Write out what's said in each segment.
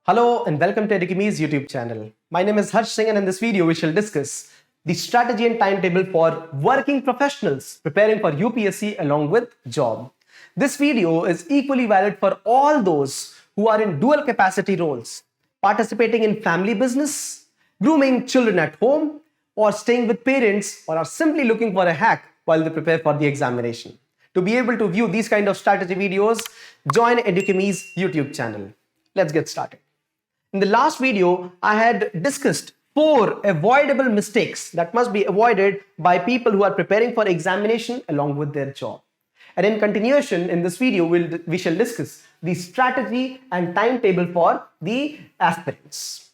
Hello and welcome to Edukemy's YouTube channel. My name is Singh and in this video we shall discuss the strategy and timetable for working professionals preparing for UPSC along with job. This video is equally valid for all those who are in dual capacity roles, participating in family business, grooming children at home, or staying with parents, or are simply looking for a hack while they prepare for the examination. To be able to view these kind of strategy videos, join Edukemy's YouTube channel. Let's get started. In the last video, I had discussed 4 avoidable mistakes that must be avoided by people who are preparing for examination along with their job. And in continuation, in this video, we shall discuss the strategy and timetable for the aspirants.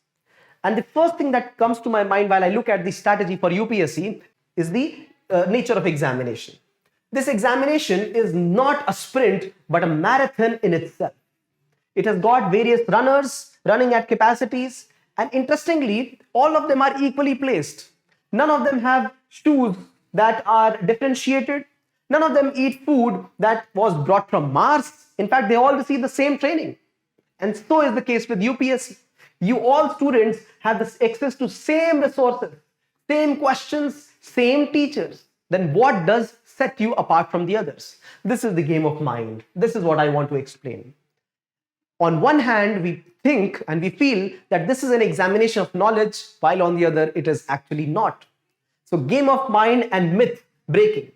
And the first thing that comes to my mind while I look at the strategy for UPSC is the nature of examination. This examination is not a sprint, but a marathon in itself. It has got various runners running at capacities, and interestingly, all of them are equally placed. None of them have shoes that are differentiated. None of them eat food that was brought from Mars. In fact, they all receive the same training. And so is the case with UPSC. You all students have this access to same resources, same questions, same teachers. Then what does set you apart from the others? This is the game of mind. This is what I want to explain. On one hand, we think and we feel that this is an examination of knowledge, while on the other, it is actually not. So game of mind and myth breaking.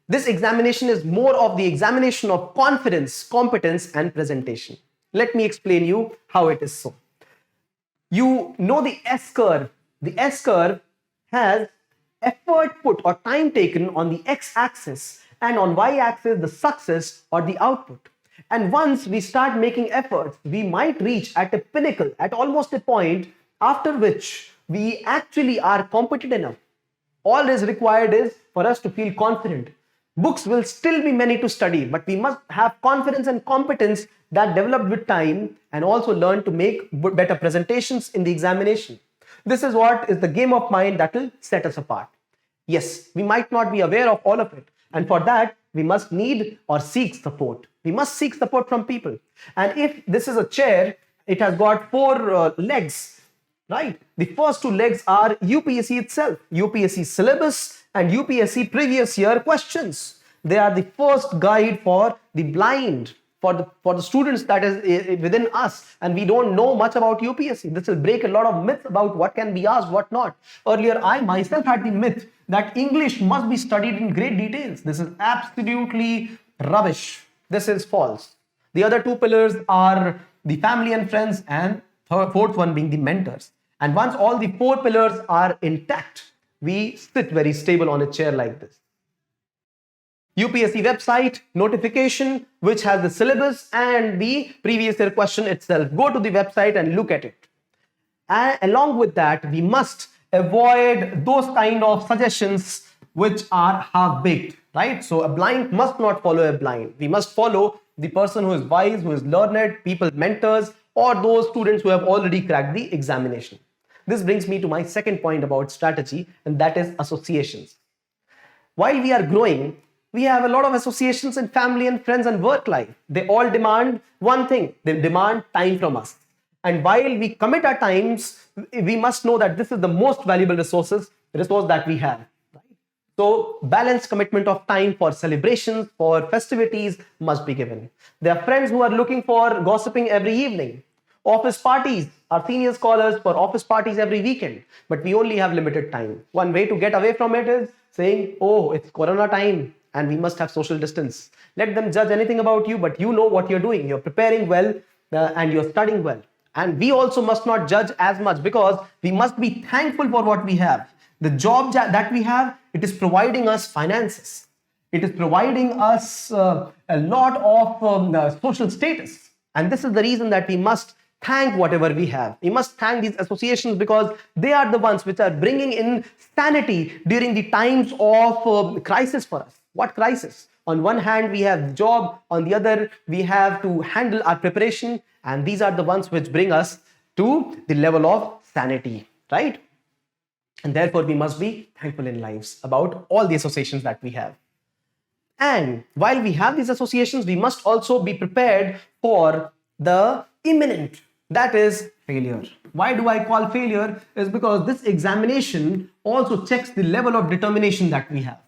This examination is more of the examination of confidence, competence, and presentation. Let me explain you how it is so. You know the S curve. The S curve has effort put or time taken on the x-axis, and on y-axis, the success or the output. And once we start making efforts, we might reach at a pinnacle, at almost a point after which we actually are competent enough. All is required is for us to feel confident. Books will still be many to study, but we must have confidence and competence that develop with time, and also learn to make better presentations in the examination. This is what is the game of mind that will set us apart. Yes, we might not be aware of all of it, and for that, we must need or seek support. We must seek support from people. And if this is a chair, it has got 4 legs, right? The first 2 legs are UPSC itself, UPSC syllabus and UPSC previous year questions. They are the first guide for the blind, for the students that is within us, and we don't know much about UPSC. This will break a lot of myths about what can be asked, what not. Earlier, I myself had the myth that English must be studied in great details. This is absolutely rubbish. This is false. The other 2 pillars are the family and friends, and fourth one being the mentors. And once all the 4 pillars are intact, we sit very stable on a chair like this. UPSC website notification, which has the syllabus and the previous year question itself. Go to the website and look at it. And along with that, we must avoid those kind of suggestions which are half-baked, right? So a blind must not follow a blind. We must follow the person who is wise, who is learned, people, mentors, or those students who have already cracked the examination. This brings me to my second point about strategy, and that is associations. While we are growing, we have a lot of associations in family and friends and work life. They all demand one thing. They demand time from us. And while we commit our times, we must know that this is the most valuable resource that we have. Right? So balanced commitment of time for celebrations, for festivities must be given. There are friends who are looking for gossiping every evening. Office parties, our senior scholars for office parties every weekend. But we only have limited time. One way to get away from it is saying, oh, it's Corona time, and we must have social distance. Let them judge anything about you, but you know what you're doing. You're preparing well and you're studying well. And we also must not judge as much, because we must be thankful for what we have. The job that we have, it is providing us finances. It is providing us a lot of social status. And this is the reason that we must thank whatever we have. We must thank these associations, because they are the ones which are bringing in sanity during the times of crisis for us. What crisis? On one hand, we have job. On the other, we have to handle our preparation. And these are the ones which bring us to the level of sanity, right? And therefore, we must be thankful in lives about all the associations that we have. And while we have these associations, we must also be prepared for the imminent That is failure. Why do I call failure? Is because this examination also checks the level of determination that we have,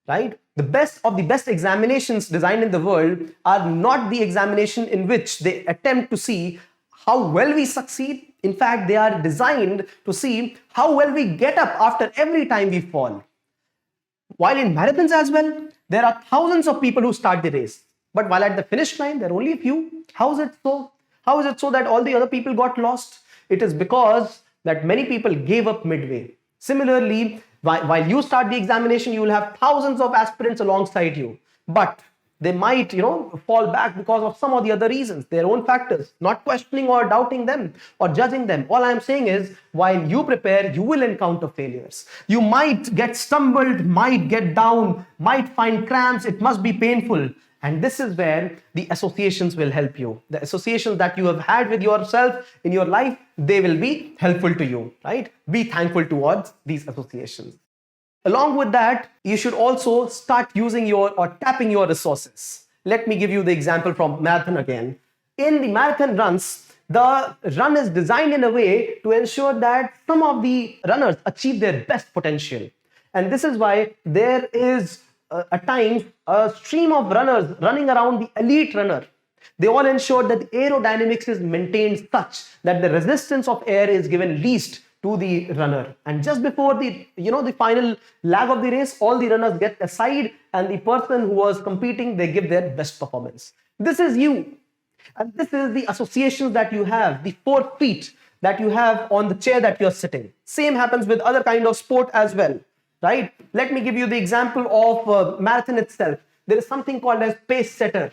right? The best of the best examinations designed in the world are not the examination in which they attempt to see how well we succeed. In fact, they are designed to see how well we get up after every time we fall. While in marathons as well, there are thousands of people who start the race. But while at the finish line, there are only a few. How is it so? How is it so that all the other people got lost? It is because that many people gave up midway. Similarly, while you start the examination, you will have thousands of aspirants alongside you. But they might, fall back because of some or the other reasons, their own factors, not questioning or doubting them or judging them. All I'm saying is, while you prepare, you will encounter failures. You might get stumbled, might get down, might find cramps. It must be painful. And this is where the associations will help you. The associations that you have had with yourself in your life, they will be helpful to you, right? Be thankful towards these associations. Along with that, you should also start using or tapping your resources. Let me give you the example from marathon again. In the marathon runs, the run is designed in a way to ensure that some of the runners achieve their best potential. And this is why there is at times a stream of runners running around the elite runner. They all ensure that the aerodynamics is maintained such that the resistance of air is given least to the runner. And just before the final lag of the race, all the runners get aside and the person who was competing, they give their best performance. This is you. And this is the associations that you have, the 4 feet that you have on the chair that you're sitting. Same happens with other kind of sport as well, right? Let me give you the example of marathon itself. There is something called as pace setter.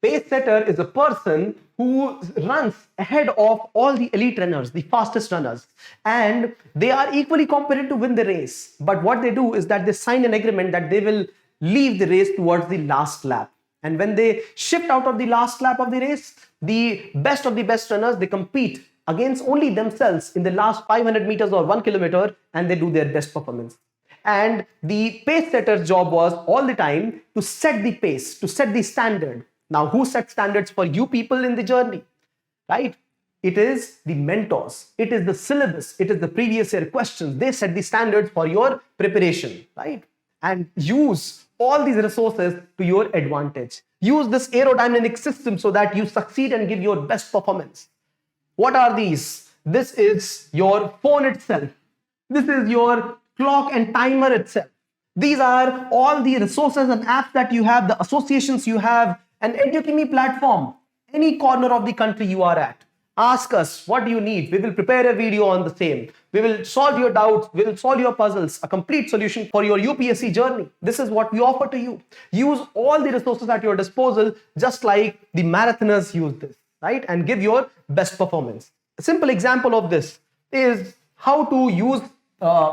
Pace setter is a person who runs ahead of all the elite runners, the fastest runners, and they are equally competent to win the race. But what they do is that they sign an agreement that they will leave the race towards the last lap. And when they shift out of the last lap of the race, the best of the best runners, they compete against only themselves in the last 500 meters or 1 kilometer, and they do their best performance. And the pace setter's job was all the time to set the pace, to set the standard. Now, who sets standards for you people in the journey, right? It is the mentors, it is the syllabus, it is the previous year questions. They set the standards for your preparation, right? And use all these resources to your advantage. Use this aerodynamic system so that you succeed and give your best performance. What are these? This is your phone itself. This is your clock and timer itself. These are all the resources and apps that you have, the associations you have, an Edukemy platform, any corner of the country you are at. Ask us, what do you need? We will prepare a video on the same. We will solve your doubts. We will solve your puzzles, a complete solution for your UPSC journey. This is what we offer to you. Use all the resources at your disposal, just like the marathoners use this, right? And give your best performance. A simple example of this is how to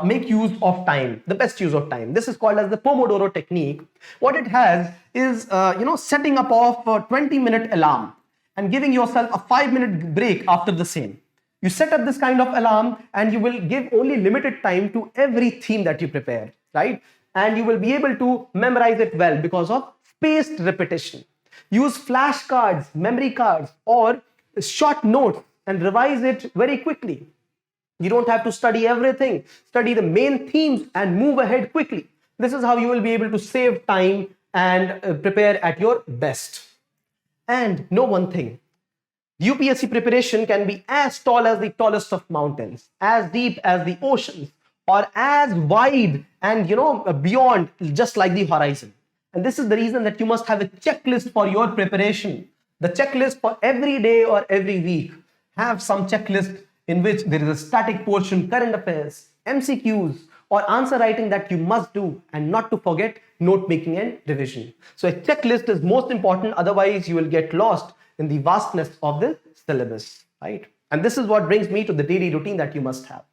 make use of time, the best use of time. This is called as the Pomodoro technique. What it has is, setting up of a 20-minute alarm and giving yourself a 5-minute break after the same. You set up this kind of alarm and you will give only limited time to every theme that you prepare, right? And you will be able to memorize it well because of spaced repetition. Use flashcards, memory cards, or short notes and revise it very quickly. You don't have to study everything. Study the main themes and move ahead quickly. This is how you will be able to save time and prepare at your best. And know one thing, UPSC preparation can be as tall as the tallest of mountains, as deep as the oceans, or as wide and beyond just like the horizon. And this is the reason that you must have a checklist for your preparation. The checklist for every day or every week. Have some checklist in which there is a static portion, current affairs, MCQs, or answer writing that you must do, and not to forget note making and revision. So a checklist is most important, otherwise you will get lost in the vastness of the syllabus, right? And this is what brings me to the daily routine that you must have.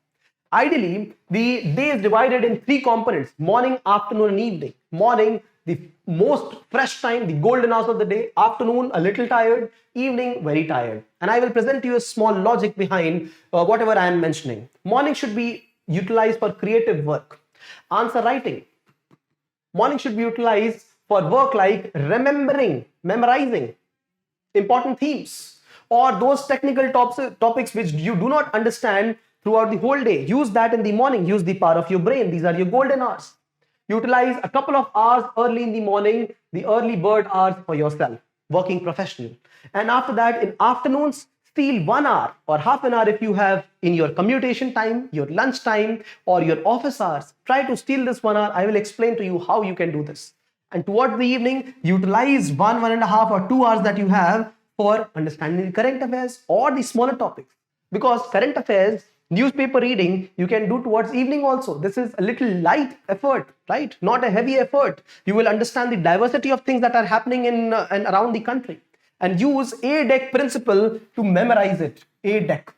Ideally, the day is divided in 3 components: morning, afternoon, and evening. Morning, the most fresh time, the golden hours of the day. Afternoon, a little tired. Evening, very tired. And I will present to you a small logic behind whatever I am mentioning. Morning should be utilized for creative work. Answer writing. Morning should be utilized for work like remembering, memorizing important themes. or those technical topics which you do not understand throughout the whole day. Use that in the morning. Use the power of your brain. These are your golden hours. Utilize a couple of hours early in the morning, the early bird hours for yourself, working professional. And after that, in afternoons, steal 1 hour or half an hour if you have in your commutation time, your lunch time, or your office hours. Try to steal this 1 hour. I will explain to you how you can do this. And towards the evening, utilize 1.5 or 2 hours that you have for understanding the current affairs or the smaller topics. Because current affairs, newspaper reading, you can do towards evening also. This is a little light effort, right? Not a heavy effort. You will understand the diversity of things that are happening in and around the country. And use A-deck principle to memorize it. A-deck.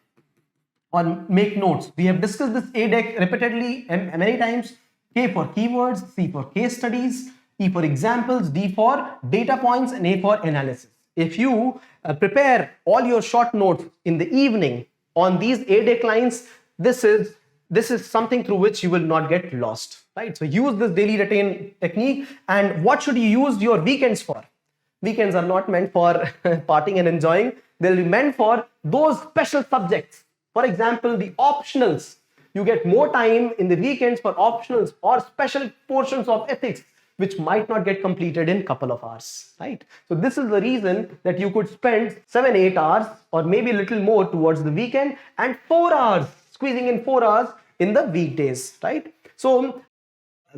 Or make notes. We have discussed this A-deck repeatedly and many times. K for keywords, C for case studies, E for examples, D for data points, and A for analysis. If you prepare all your short notes in the evening on these A-deck lines, this is something through which you will not get lost, right? So use this daily routine technique. And what should you use your weekends for? Weekends are not meant for partying and enjoying. They'll be meant for those special subjects. For example, the optionals. You get more time in the weekends for optionals or special portions of ethics, which might not get completed in a couple of hours, right? So this is the reason that you could spend 7-8 hours or maybe a little more towards the weekend, and 4 hours, squeezing in 4 hours in the weekdays, right? So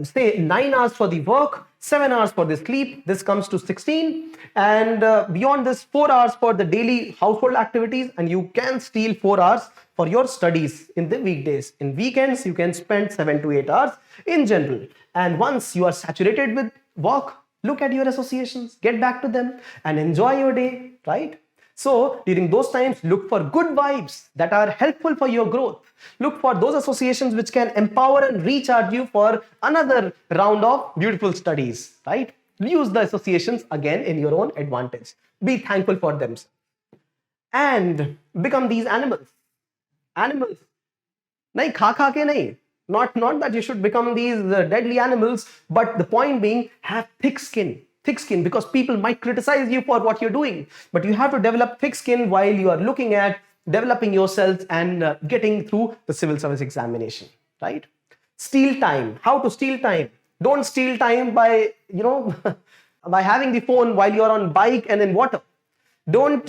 say 9 hours for the work, 7 hours for the sleep, this comes to 16, and beyond this 4 hours for the daily household activities, and you can steal 4 hours for your studies in the weekdays. In weekends, you can spend 7 to 8 hours in general. And once you are saturated with work, look at your associations, get back to them and enjoy your day, right? So during those times, look for good vibes that are helpful for your growth. Look for those associations which can empower and recharge you for another round of beautiful studies, right? Use the associations again in your own advantage. Be thankful for them. And become these animals. Animals. Nahi, kha ke nahi. Not that you should become these deadly animals, but the point being, have thick skin. Thick skin, because people might criticize you for what you're doing, but you have to develop thick skin while you are looking at developing yourself and getting through the civil service examination, right? Steal time. How to steal time? Don't steal time by, by having the phone while you're on bike and in water. Don't,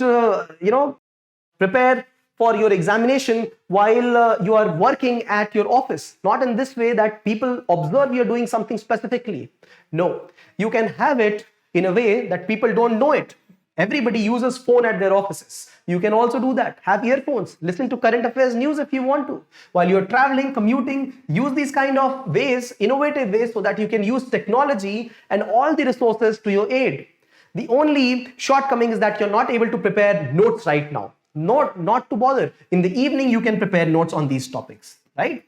prepare for your examination while you are working at your office. Not in this way that people observe you're doing something specifically. No, you can have it in a way that people don't know it. Everybody uses phone at their offices. You can also do that. Have earphones. Listen to current affairs news if you want to. While you're traveling, commuting, use these kind of ways, innovative ways, so that you can use technology and all the resources to your aid. The only shortcoming is that you're not able to prepare notes right now. Not to bother. In the evening, you can prepare notes on these topics, right?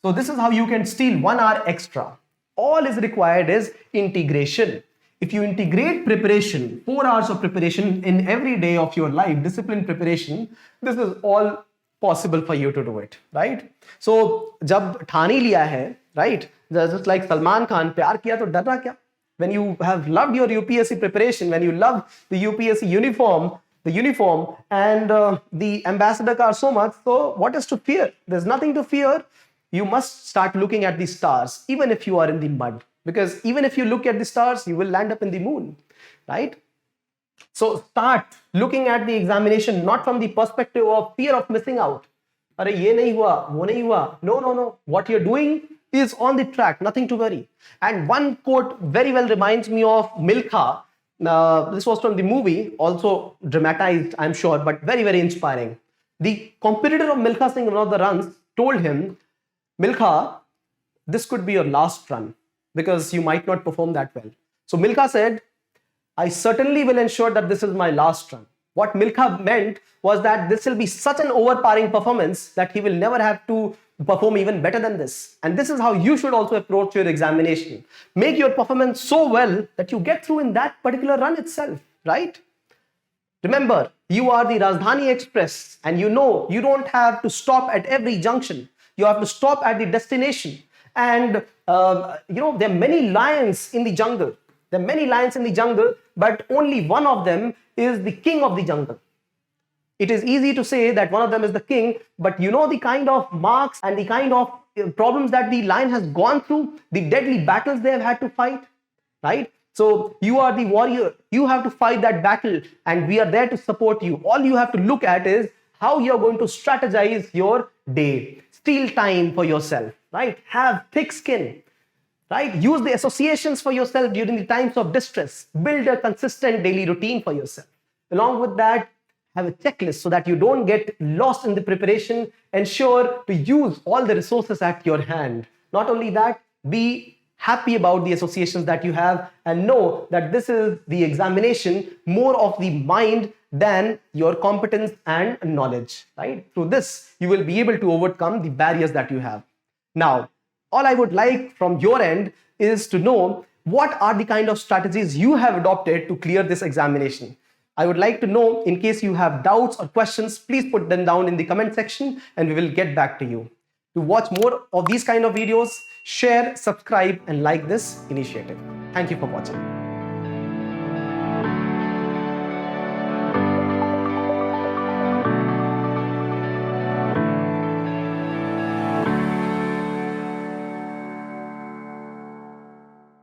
So this is how you can steal 1 hour extra. All is required is integration. If you integrate preparation, 4 hours of preparation in every day of your life, disciplined preparation, this is all possible for you to do it, right? So, जब ठानी लिया है, right? Just like Salman Khan, प्यार किया तो डरना क्या? When you have loved your UPSC preparation, when you love the UPSC uniform and the ambassador car so much, so what is to fear? There's nothing to fear. You must start looking at the stars, even if you are in the mud. Because even if you look at the stars, you will land up in the moon, right? So start looking at the examination, not from the perspective of fear of missing out. Arey, ye nahi hua, wo nahi hua. No. What you're doing is on the track, nothing to worry. And one quote very well reminds me of Milkha. This was from the movie, also dramatized, I'm sure, but very, very inspiring. The competitor of Milkha Singh, one of the runs, told him, Milkha, this could be your last run, because you might not perform that well. So Milkha said, I certainly will ensure that this is my last run. What Milkha meant was that this will be such an overpowering performance that he will never have to perform even better than this. And this is how you should also approach your examination. Make your performance so well that you get through in that particular run itself, right? Remember, you are the Rajdhani Express, and you know you don't have to stop at every junction. You have to stop at the destination. And there are many lions in the jungle. But only one of them is the king of the jungle. It is easy to say that one of them is the king, but you know the kind of marks and the kind of problems that the lion has gone through, the deadly battles they have had to fight, right? So you are the warrior. You have to fight that battle, and we are there to support you. All you have to look at is how you're going to strategize your day. Steal time for yourself, right? Have thick skin, right? Use the associations for yourself during the times of distress. Build a consistent daily routine for yourself. Along with that, have a checklist so that you don't get lost in the preparation. Ensure to use all the resources at your hand. Not only that, be happy about the associations that you have, and know that this is the examination more of the mind than your competence and knowledge, right? Through this, you will be able to overcome the barriers that you have. Now, all I would like from your end is to know what are the kind of strategies you have adopted to clear this examination. I would like to know, in case you have doubts or questions, please put them down in the comment section and we will get back to you. To watch more of these kind of videos, share, subscribe, and like this initiative. Thank you for watching.